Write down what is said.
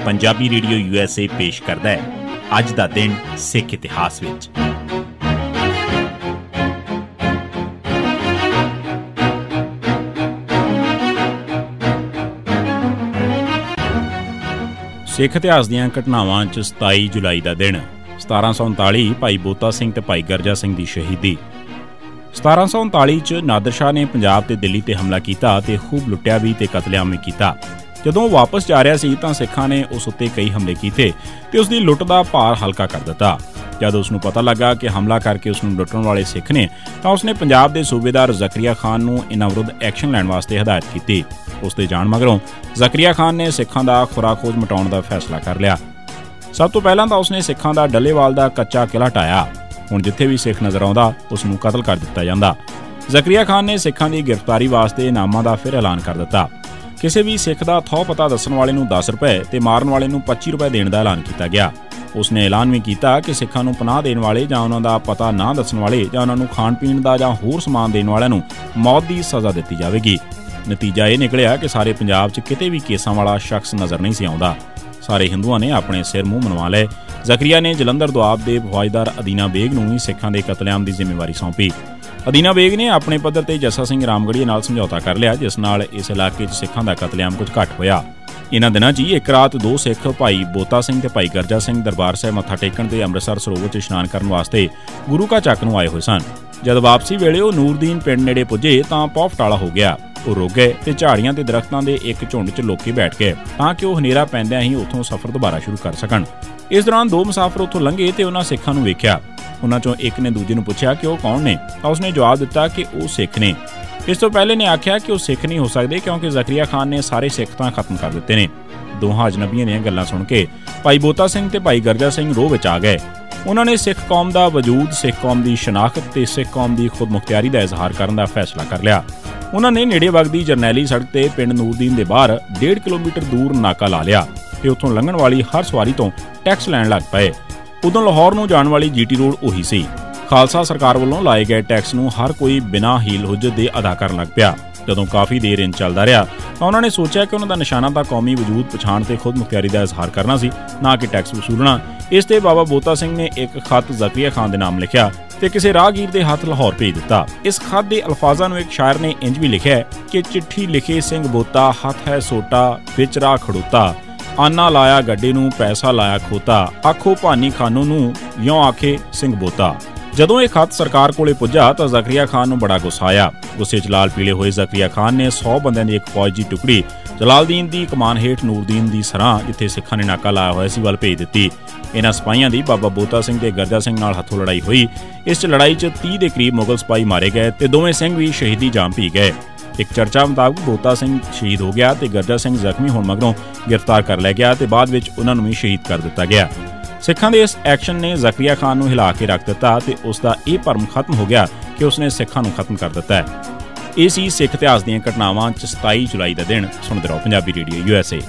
Punjabi radio USA पेश करता है अज दा दिन सिख इतिहास विच। सिख इतिहास दीआं घटनावां च 27 जुलाई का दिन 1739 भाई बोता सिंह ते भाई गर्जा सिंह की शहीदी। 1739 च नादर शाह ने पंजाब ते दिल्ली ते हमला किया ते खूब लुटिया भी ते कतलेआम भी किया। जदों वापस जा रहा सी तां सिखां ने उस उत्ते कई हमले किए ते उसकी लुट का भार हल्का कर दिता। जद उसनूं पता लगा कि हमला करके उसनूं लुटण वाले सिख ने तां उसने पंजाब के सूबेदार ज़करिया खान नूं इन्हां विरुद्ध एक्शन लैण वास्ते हदायत की। उसके जाण मगरों ज़करिया खान ने सिखां दा खुराखोज मटाउण दा फैसला कर लिया। सब तो पहलां तां उसने सिखां दा डल्लेवाल दा कच्चा किला ढाया। हुण जिथे भी सिख नज़र आउंदा उसनूं कतल कर दिता जांदा। ज़करिया खान ने सिखां दी गिरफ्तारी वास्ते इनामां दा फिर ऐलान कर दिता। किसी भी सिख का थौ पता दस्सण वाले नूं 10 रुपए ते मारन वाले नूं 25 रुपए देण दा ऐलान किया गया। उसने ऐलान भी किया कि सिखां नूं पनाह देण वाले जां उन्हां दा पता ना दस्सण वाले जां उन्हां नूं खाण पीण दा जां होर समान देण वालिआं नूं मौत दी सज़ा दित्ती जावेगी। नतीजा यह निकलिया कि सारे पंजाब च किते भी केसां वाला शख्स नज़र नहीं सी आउंदा। सारे हिंदुआं ने अपने सिर मूँह मनवा लए। ज़करिया ने जलंधर दुआब के फौजदार अदीना बेग नूं ही सिखां दे कतलेआम की जिम्मेवारी सौंपी। अदीना बेग ने अपने पद्धर ते जस्सा सिंह रामगढ़ीए नाल समझौता कर लिया, जिस नाल इस इलाके च सिखां दा कतलेआम कुछ घट होया। इन्हां दिनां च एक रात 2 सिख भाई बोता सिंह ते भाई गर्जा सिंह दरबार साहिब मत्था टेकण ते अमृतसर सरोवर च इशनान करन वास्ते गुरु का चक नूं आए होए सन। जद वापसी वेले वो नूरदीन पिंड नेड़े पुजे तां पौफटाला हो गया। वो रुक गए ते झाड़ियां ते दरख्तां दे एक झुंड च लोके बैठ गए तां कि वो हनेरा पैंदिआं ही उत्थों सफर दोबारा शुरू कर सकण। इस दौरान 2 मुसाफर उत्थों लंघे ते उन्हां सिखां नूं वेख्या। उन्हां चों एक ने दूजे नूं पुछया कि वो कौन ने, तां उसने जवाब दिता कि वो सिख ने। इस तो पहले ने आख्या कि वो सिख नहीं हो सकते क्योंकि ज़करिया खान ने सारे सिख तां खत्म कर दिते ने। दोहां अजनबियां दीआं गल्लां सुण के भाई बोता सिंह ते भाई गर्जा सिंह रोह विच आ गए। उन्होंने सिख कौम का वजूद, सिख कौम की शनाख्त ते सिख कौम की खुद मुख्तियारी का इजहार करने का फैसला कर लिया। उन्होंने नेड़े वगदी जरनैली सड़क ते पिंड नूरदीन के बाहर 1.5 किलोमीटर दूर नाका ला लिया ते उत्थों लंघण वाली हर सवारी तो टैक्स लैण लग पए। उदों लाहौर नूं जाण वाली GT रोड उही सी। खालसा सरकार वालों लाए गए टैक्स नूं हर कोई बिना हील हुज्जत दे अदा करन लग पिया। जदों काफ़ी देर इंज चलदा रहा तां उन्होंने सोचा कि उन्हों का निशाना तां कौमी वजूद पछाण ते खुद मुख्तियारी का इजहार करना सी, ना कि टैक्स वसूलना। इस ते बाबा बोता सिंह ने एक खत ज़करिया खान के नाम लिखिया ते किसी राहगीर के हथ लाहौर भेज दिता। इस खत के अल्फाजां नूं एक शायर ने इंज भी लिखिया कि चिट्ठी लिखे सिंह बोता, हथ है सोटा विच राह खड़ोता, आना लाया गड्डे नूं पैसा लाया खोता, आखो भानी खानों नूं यों आखे सिंह बोता। जदों यह खत सरकार कोले पुजा तो ज़करिया खान नूं बड़ा गुस्सा आया। गुस्से च लाल पीले होए ज़करिया खान ने 100 बंदिआं दी एक फौज की टुकड़ी जलालदीन की कमान हेठ नूरदीन की सराह जिथे सिखां ने नाका लाया होया सी वल भेज दित्ती। इन्हां सिपाहियां दी बाबा बोता सिंह ते गर्जा सिंह नाल हथों लड़ाई हुई। इस लड़ाई च 30 के करीब मुगल सिपाही मारे गए ते दोवें सिंह भी शहीदी जाम पी गए। एक चर्चा मुताबिक बोता सिंह शहीद हो गया ते गर्जा सिंह जख्मी होने मगरों गिरफ्तार कर लिया गया ते बाद विच उन्हां नूं भी शहीद कर दिता गया। सिखां दे इस एक्शन ने ज़करिया खान नूं हिला के रख दिता ते उसका यह भरम खत्म हो गया कि उसने सिखां नूं खत्म कर दिता है। ये सी सिख इतिहास दीआं घटनावां च 27 जुलाई का दिन। सुणदे रहो पंजाबी रेडियो USA।